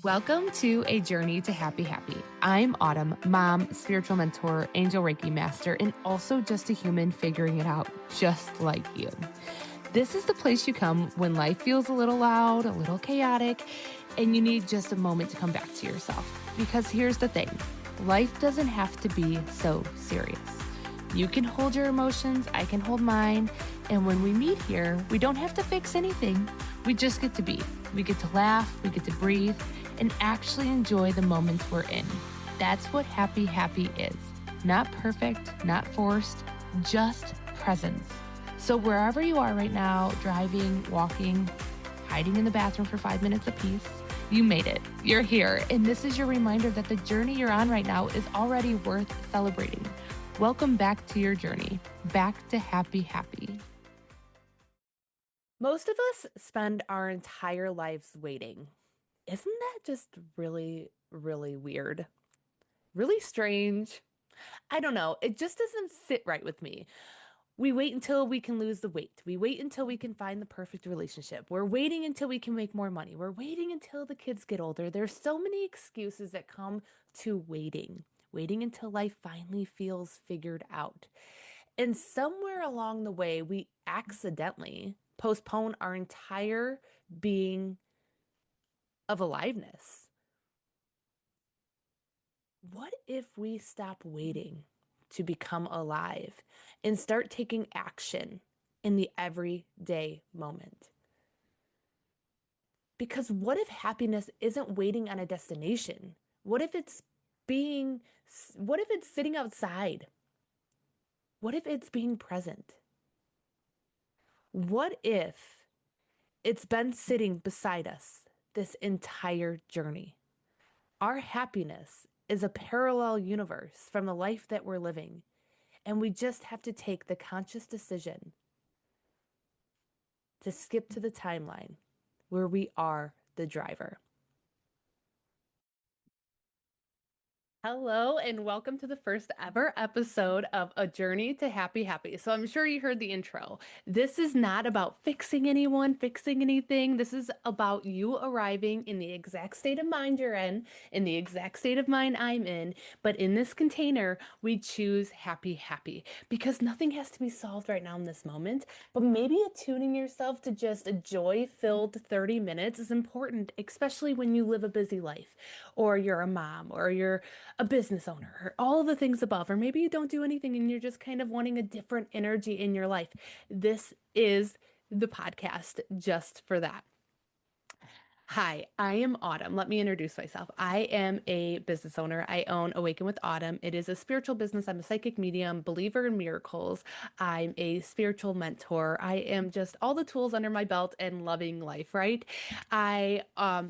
Welcome to A Journey to Happy Happy. I'm Autumn, mom, spiritual mentor, angel Reiki master, and also just a human figuring it out just like you. This is the place you come when life feels a little loud, a little chaotic, and you need just a moment to come back to yourself. Because here's the thing, life doesn't have to be so serious. You can hold your emotions, I can hold mine, and when we meet here, we don't have to fix anything. We just get to be. We get to laugh, we get to breathe, and actually enjoy the moments we're in. That's what happy is. Not perfect, not forced, just presence. So wherever you are right now, driving, walking, hiding in the bathroom for 5 minutes apiece, you made it. You're here. And this is your reminder that the journey you're on right now is already worth celebrating. Welcome back to your journey, back to happy. Most of us spend our entire lives waiting. Isn't that just really, really weird? Really strange? I don't know. It just doesn't sit right with me. We wait until we can lose the weight. We wait until we can find the perfect relationship. We're waiting until we can make more money. We're waiting until the kids get older. There's so many excuses that come to waiting until life finally feels figured out. And somewhere along the way, we accidentally postpone our entire being of aliveness. What if we stop waiting to become alive and start taking action in the everyday moment? Because what if happiness isn't waiting on a destination? What if it's being, what if it's sitting outside? What if it's being present? What if it's been sitting beside us this entire journey? Our happiness is a parallel universe from the life that we're living. And we just have to take the conscious decision to skip to the timeline where we are the driver. Hello, and welcome to the first ever episode of A Journey to Happy. So I'm sure you heard the intro. This is not about fixing anyone, fixing anything. This is about you arriving in the exact state of mind you're in the exact state of mind I'm in. But in this container, we choose happy because nothing has to be solved right now in this moment. But maybe attuning yourself to just a joy-filled 30 minutes is important, especially when you live a busy life, or you're a mom, or you're a business owner, or all of the things above, or maybe you don't do anything and you're just kind of wanting a different energy in your life. This is the podcast just for that. Hi, I am Autumn. Let me introduce myself. I am a business owner. I own Awaken with Autumn. It is a spiritual business. I'm a psychic medium, believer in miracles. I'm a spiritual mentor. I am just all the tools under my belt and loving life, right? I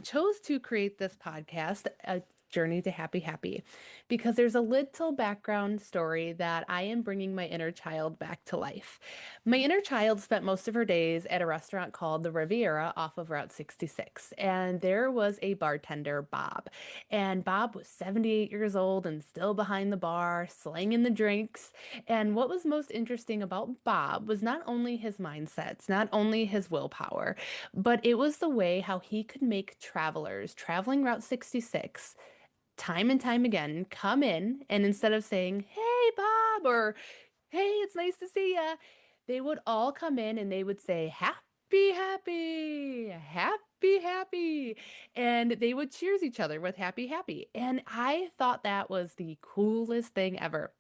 chose to create this podcast, A Journey to Happy, because there's a little background story that I am bringing my inner child back to life. My inner child spent most of her days at a restaurant called the Riviera off of Route 66. And there was a bartender, Bob. And Bob was 78 years old and still behind the bar, slinging the drinks. And what was most interesting about Bob was not only his mindsets, not only his willpower, but it was the way how he could make travelers traveling Route 66 time and time again come in, and instead of saying, "Hey, Bob," or "Hey, it's nice to see ya," they would all come in and they would say, happy, and they would cheers each other with happy. And I thought that was the coolest thing ever.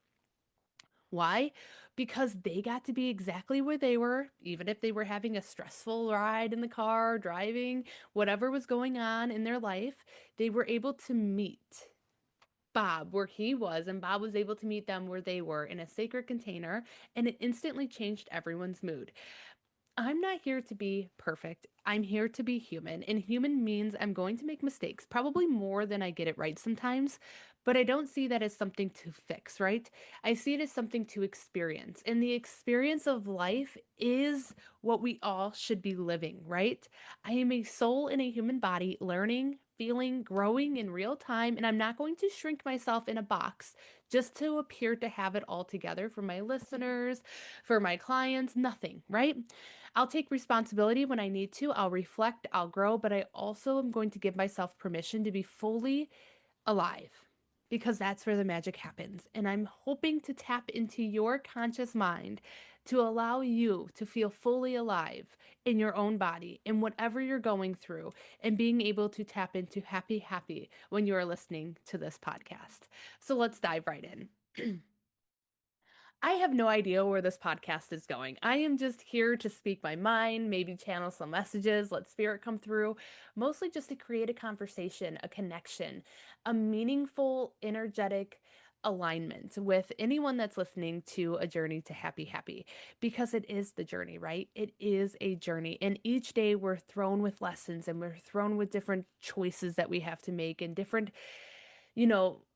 Why? Because they got to be exactly where they were, even if they were having a stressful ride in the car, driving, whatever was going on in their life, they were able to meet Bob where he was, and Bob was able to meet them where they were in a sacred container, and it instantly changed everyone's mood. I'm not here to be perfect. I'm here to be human. And human means I'm going to make mistakes, probably more than I get it right sometimes. But I don't see that as something to fix, right? I see it as something to experience. And the experience of life is what we all should be living, right? I am a soul in a human body learning, feeling growing in real time, and I'm not going to shrink myself in a box just to appear to have it all together for my listeners, for my clients, nothing, right? I'll take responsibility when I need to. I'll reflect, I'll grow, but I also am going to give myself permission to be fully alive because that's where the magic happens. And I'm hoping to tap into your conscious mind to allow you to feel fully alive in your own body in whatever you're going through and being able to tap into happy, happy when you are listening to this podcast. So let's dive right in. I have no idea where this podcast is going. I am just here to speak my mind, maybe channel some messages, let spirit come through, mostly just to create a conversation, a connection, a meaningful, energetic alignment with anyone that's listening to A Journey to Happy Happy, because it is the journey, right? It is a journey. And each day we're thrown with lessons and we're thrown with different choices that we have to make and different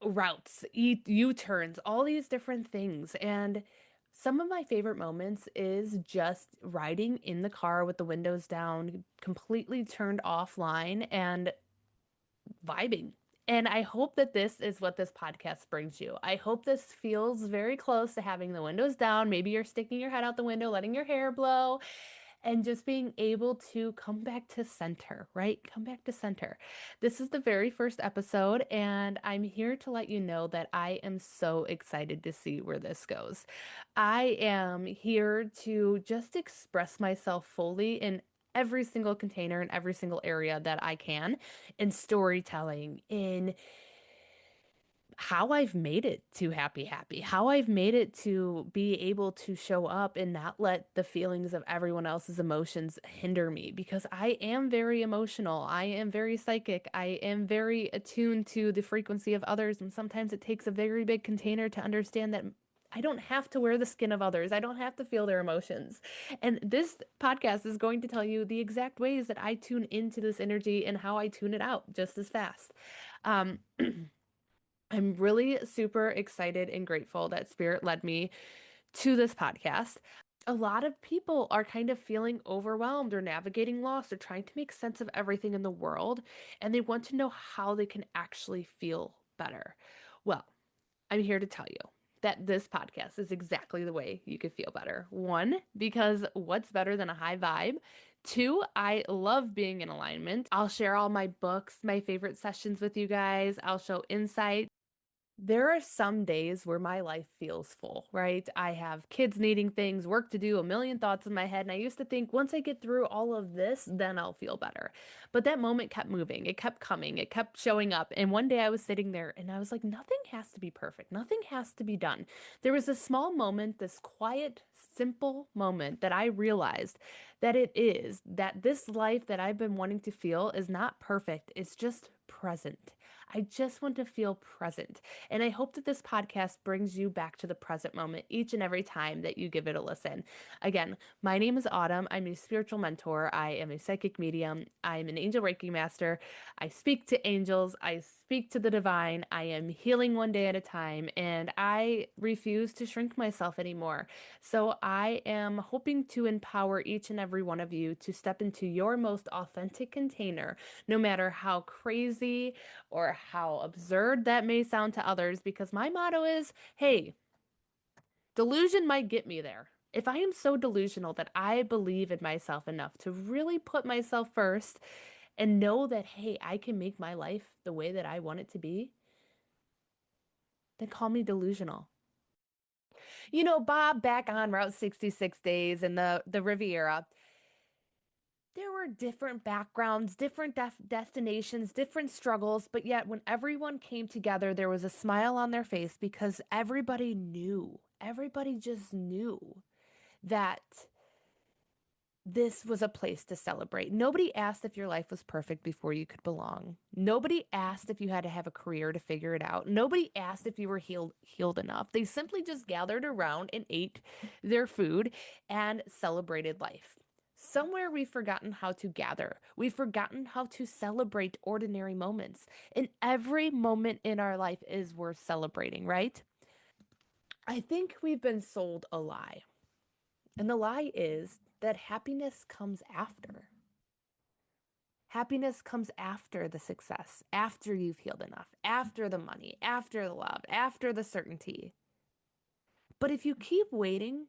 routes, U-turns, all these different things. And some of my favorite moments is just riding in the car with the windows down, completely turned offline and vibing. And I hope that this is what this podcast brings you. I hope this feels very close to having the windows down. Maybe you're sticking your head out the window, letting your hair blow, and just being able to come back to center, right? Come back to center. This is the very first episode, and I'm here to let you know that I am so excited to see where this goes. I am here to just express myself fully in every single container in every single area that I can in storytelling, in how I've made it to happy, happy, how I've made it to be able to show up and not let the feelings of everyone else's emotions hinder me because I am very emotional. I am very psychic. I am very attuned to the frequency of others. And sometimes it takes a very big container to understand that I don't have to wear the skin of others. I don't have to feel their emotions. And this podcast is going to tell you the exact ways that I tune into this energy and how I tune it out just as fast. Um, I'm really super excited and grateful that Spirit led me to this podcast. A lot of people are kind of feeling overwhelmed or navigating loss or trying to make sense of everything in the world, and they want to know how they can actually feel better. Well, I'm here to tell you that this podcast is exactly the way you could feel better. One, because what's better than a high vibe? Two, I love being in alignment. I'll share all my books, my favorite sessions with you guys. I'll show insight. There are some days where my life feels full, right? I have kids needing things, work to do, a million thoughts in my head. And I used to think once I get through all of this, then I'll feel better. But that moment kept moving. It kept coming. It kept showing up. And one day I was sitting there and I was like, nothing has to be perfect. Nothing has to be done. There was a small moment, this quiet, simple moment that I realized that it is that this life that I've been wanting to feel is not perfect. It's just present. I just want to feel present. And I hope that this podcast brings you back to the present moment each and every time that you give it a listen. Again, my name is Autumn. I'm a spiritual mentor. I am a psychic medium. I'm an angel Reiki master. I speak to angels. I speak to the divine. I am healing one day at a time. And I refuse to shrink myself anymore. So I am hoping to empower each and every one of you to step into your most authentic container, no matter how crazy or how absurd that may sound to others, because my motto is, hey, delusion might get me there. If I am so delusional that I believe in myself enough to really put myself first and know that, hey, I can make my life the way that I want it to be, then call me delusional. Bob, back on Route 66 days in the Riviera, there were different backgrounds, different destinations, different struggles, but yet when everyone came together, there was a smile on their face because everybody knew, everybody just knew that this was a place to celebrate. Nobody asked if your life was perfect before you could belong. Nobody asked if you had to have a career to figure it out. Nobody asked if you were healed enough. They simply just gathered around and ate their food and celebrated life. Somewhere we've forgotten how to gather. We've forgotten how to celebrate ordinary moments. And every moment in our life is worth celebrating, right? I think we've been sold a lie. And the lie is that happiness comes after. Happiness comes after the success, after you've healed enough, after the money, after the love, after the certainty. But if you keep waiting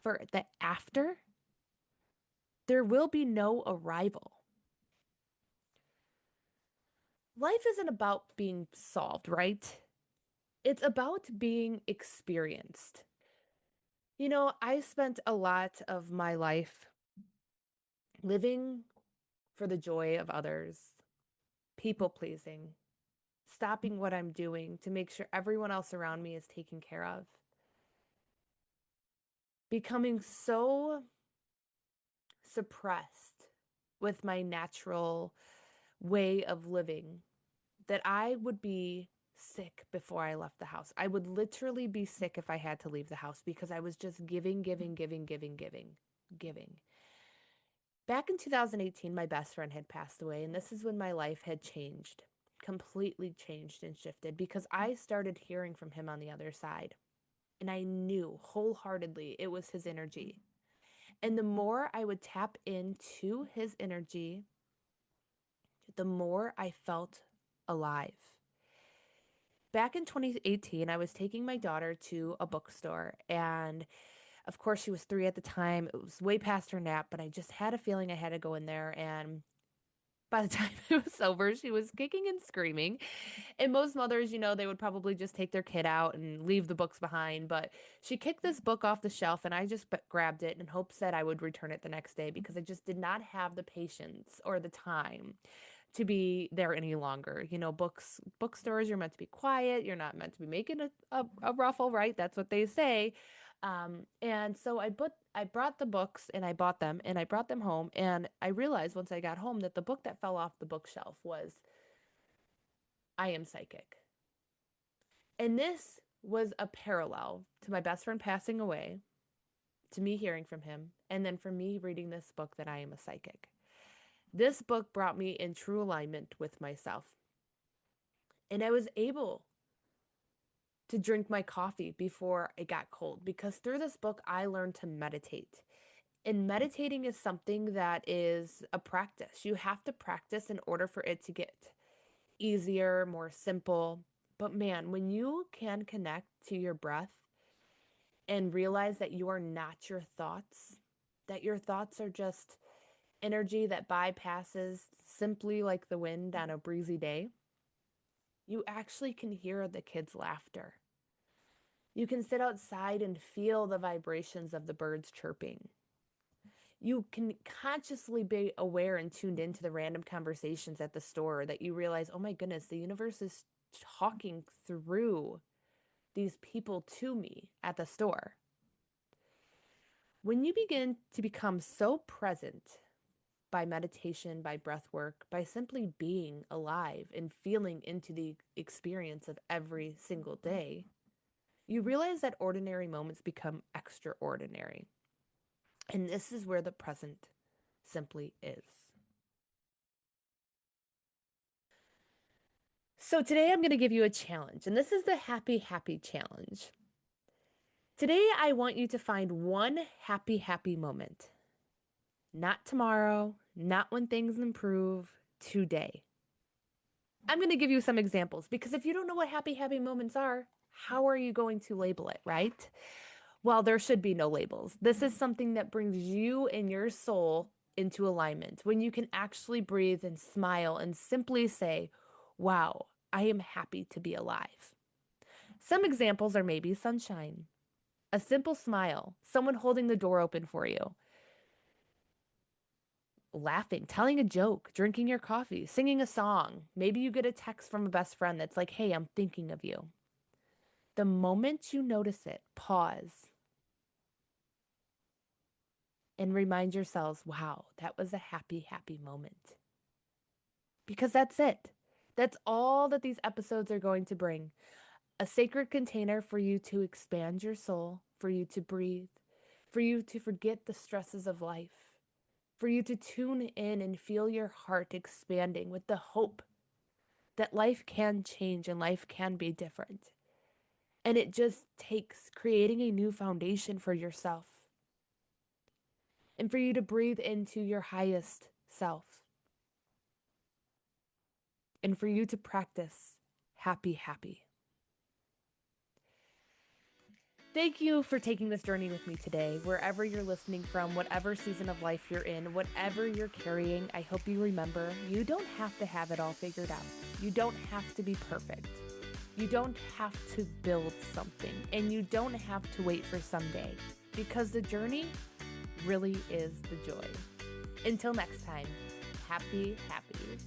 for the after, there will be no arrival. Life isn't about being solved, right? It's about being experienced. I spent a lot of my life living for the joy of others, people pleasing, stopping what I'm doing to make sure everyone else around me is taken care of, becoming so suppressed with my natural way of living that I would be sick before I left the house. I would literally be sick if I had to leave the house because I was just giving, giving, giving, giving, giving, giving. Back in 2018, my best friend had passed away, and this is when my life had changed, completely changed and shifted because I started hearing from him on the other side. And I knew wholeheartedly it was his energy. And the more I would tap into his energy, the more I felt alive. Back in 2018, I was taking my daughter to a bookstore, and of course, she was 3 at the time. It was way past her nap, but I just had a feeling I had to go in there. And by the time it was over, she was kicking and screaming. And most mothers, they would probably just take their kid out and leave the books behind. But she kicked this book off the shelf, and I just grabbed it in hopes that I would return it the next day because I just did not have the patience or the time to be there any longer. Bookstores, you're meant to be quiet. You're not meant to be making a ruffle, right? That's what they say. And so I brought the books and I bought them and I brought them home. And I realized once I got home that the book that fell off the bookshelf was I Am Psychic. And this was a parallel to my best friend passing away, to me hearing from him, and then for me reading this book that I am a psychic. This book brought me in true alignment with myself. And I was able to drink my coffee before it got cold because through this book, I learned to meditate. And meditating is something that is a practice. You have to practice in order for it to get easier, more simple. But man, when you can connect to your breath and realize that you are not your thoughts, that your thoughts are just energy that bypasses simply like the wind on a breezy day, you actually can hear the kids' laughter. You can sit outside and feel the vibrations of the birds chirping. You can consciously be aware and tuned into the random conversations at the store that you realize, oh my goodness, the universe is talking through these people to me at the store. When you begin to become so present by meditation, by breath work, by simply being alive and feeling into the experience of every single day, you realize that ordinary moments become extraordinary. And this is where the present simply is. So today I'm going to give you a challenge, and this is the Happy Happy Challenge. Today I want you to find one happy, happy moment. Not tomorrow, not when things improve, today. I'm going to give you some examples because if you don't know what happy, happy moments are, how are you going to label it, right? Well, there should be no labels. This is something that brings you and your soul into alignment when you can actually breathe and smile and simply say, wow, I am happy to be alive. Some examples are maybe sunshine, a simple smile, someone holding the door open for you, laughing, telling a joke, drinking your coffee, singing a song. Maybe you get a text from a best friend that's like, hey, I'm thinking of you. The moment you notice it, pause and remind yourselves, wow, that was a happy, happy moment. Because that's it. That's all that these episodes are going to bring. A sacred container for you to expand your soul, for you to breathe, for you to forget the stresses of life, for you to tune in and feel your heart expanding with the hope that life can change and life can be different. And it just takes creating a new foundation for yourself and for you to breathe into your highest self. and for you to practice happy, happy. Thank you for taking this journey with me today. Wherever you're listening from, whatever season of life you're in, whatever you're carrying, I hope you remember you don't have to have it all figured out. You don't have to be perfect. You don't have to build something, and you don't have to wait for someday, because the journey really is the joy. Until next time, happy, happy.